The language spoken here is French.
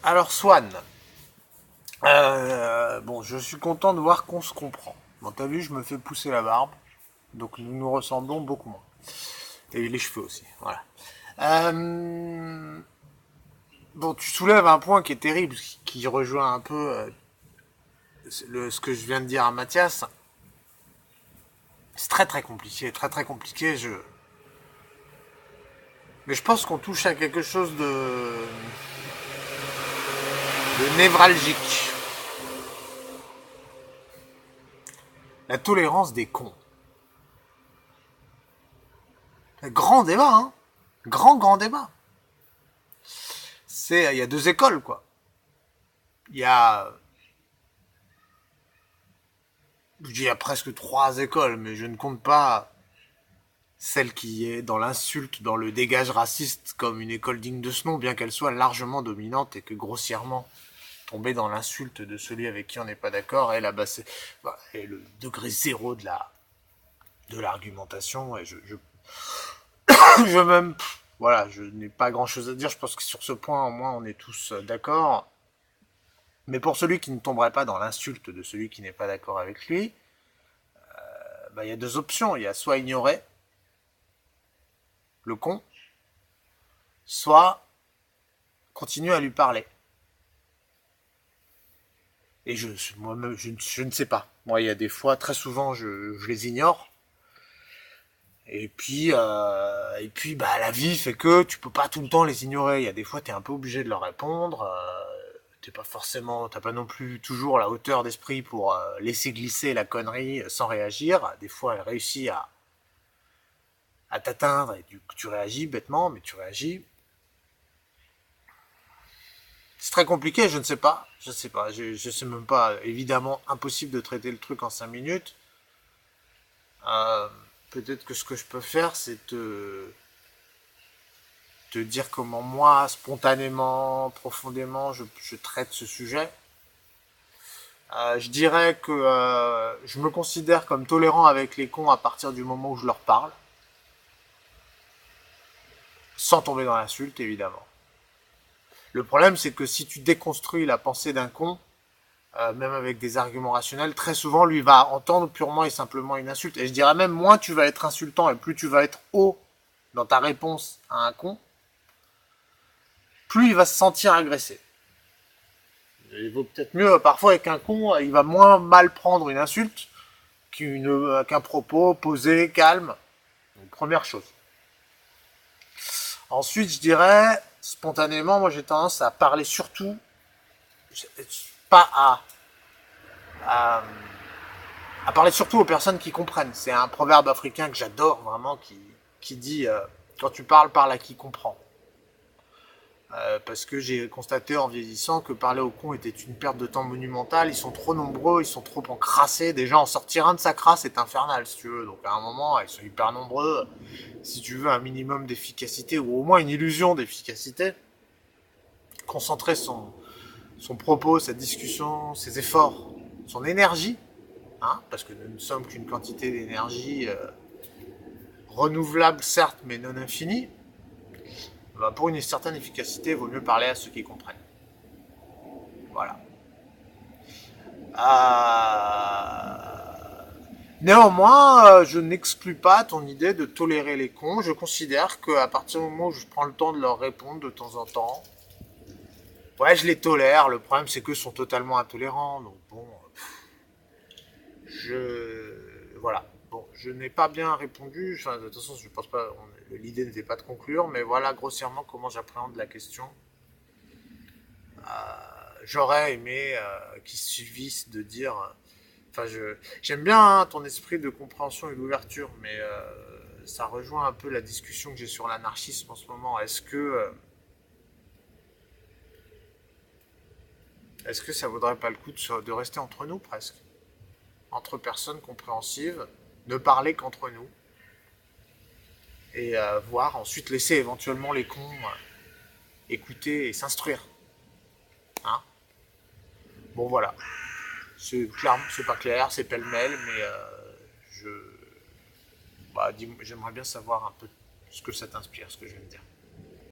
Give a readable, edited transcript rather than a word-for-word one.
Alors Swan, bon, je suis content de voir qu'on se comprend. Bon, t'as vu, je me fais pousser la barbe, donc nous nous ressemblons beaucoup moins. Et les cheveux aussi, voilà. Euh, bon, tu soulèves un point qui est terrible, qui rejoint un peu ce que je viens de dire à Mathias. C'est très très compliqué, très très compliqué. Mais je pense qu'on touche à quelque chose de névralgique. La tolérance des cons. Grand débat, hein. Grand débat. Il y a deux écoles, quoi. Il y a presque trois écoles, mais je ne compte pas celle qui est dans l'insulte, dans le dégage raciste comme une école digne de ce nom, bien qu'elle soit largement dominante et que grossièrement tomber dans l'insulte de celui avec qui on n'est pas d'accord est est le degré zéro de l'argumentation. Et je même, voilà, je n'ai pas grand chose à dire. Je pense que sur ce point, au moins, on est tous d'accord. Mais pour celui qui ne tomberait pas dans l'insulte de celui qui n'est pas d'accord avec lui, il y a deux options. Il y a soit ignorer le con, soit continuer à lui parler. Et moi-même, je ne sais pas. Moi, il y a des fois, très souvent, je les ignore. Et puis, la vie fait que tu peux pas tout le temps les ignorer. Il y a des fois, t'es un peu obligé de leur répondre. T'as pas non plus toujours la hauteur d'esprit pour laisser glisser la connerie sans réagir. Des fois, elle réussit à t'atteindre et tu réagis bêtement, mais tu réagis. C'est très compliqué, je ne sais pas. Je sais pas. Je sais même pas. Évidemment, impossible de traiter le truc en 5 minutes. Euh, Peut-être que ce que je peux faire, c'est te dire comment moi, spontanément, profondément, je traite ce sujet. Je dirais que je me considère comme tolérant avec les cons à partir du moment où je leur parle, sans tomber dans l'insulte, évidemment. Le problème, c'est que si tu déconstruis la pensée d'un con, même avec des arguments rationnels, très souvent, lui va entendre purement et simplement une insulte. Et je dirais même, moins tu vas être insultant et plus tu vas être haut dans ta réponse à un con, plus il va se sentir agressé. Il vaut peut-être mieux, parfois avec un con, il va moins mal prendre une insulte qu'un propos posé, calme. Donc, première chose. Ensuite, je dirais, spontanément, moi j'ai tendance à parler surtout, pas à, à parler surtout aux personnes qui comprennent. C'est un proverbe africain que j'adore vraiment qui dit quand tu parles, parle à qui comprend. Parce que j'ai constaté en vieillissant que parler aux cons était une perte de temps monumentale. Ils sont trop nombreux, ils sont trop encrassés. Déjà, en sortir un de sa crasse est infernal, si tu veux. Donc, à un moment, ils sont hyper nombreux. Si tu veux un minimum d'efficacité, ou au moins une illusion d'efficacité, concentrer son propos, sa discussion, ses efforts, son énergie, hein, parce que nous ne sommes qu'une quantité d'énergie renouvelable, certes, mais non infinie, pour une certaine efficacité, il vaut mieux parler à ceux qui comprennent. Voilà. Néanmoins, je n'exclus pas ton idée de tolérer les cons. Je considère qu'à partir du moment où je prends le temps de leur répondre de temps en temps, ouais, je les tolère. Le problème, c'est qu'eux sont totalement intolérants. Donc bon, voilà. Bon, je n'ai pas bien répondu. Enfin, de toute façon, je pense pas. L'idée n'était pas de conclure, mais voilà grossièrement comment j'appréhende la question. J'aurais aimé qu'il suffise de dire. Enfin, j'aime bien hein, ton esprit de compréhension et d'ouverture, mais ça rejoint un peu la discussion que j'ai sur l'anarchisme en ce moment. Est-ce que ça vaudrait pas le coup de rester entre nous presque, entre personnes compréhensives, ne parler qu'entre nous et voir ensuite laisser éventuellement les cons écouter et s'instruire. Hein, bon voilà, c'est clair, c'est pas clair, c'est pêle-mêle, mais je, j'aimerais bien savoir un peu ce que ça t'inspire, ce que je viens de dire.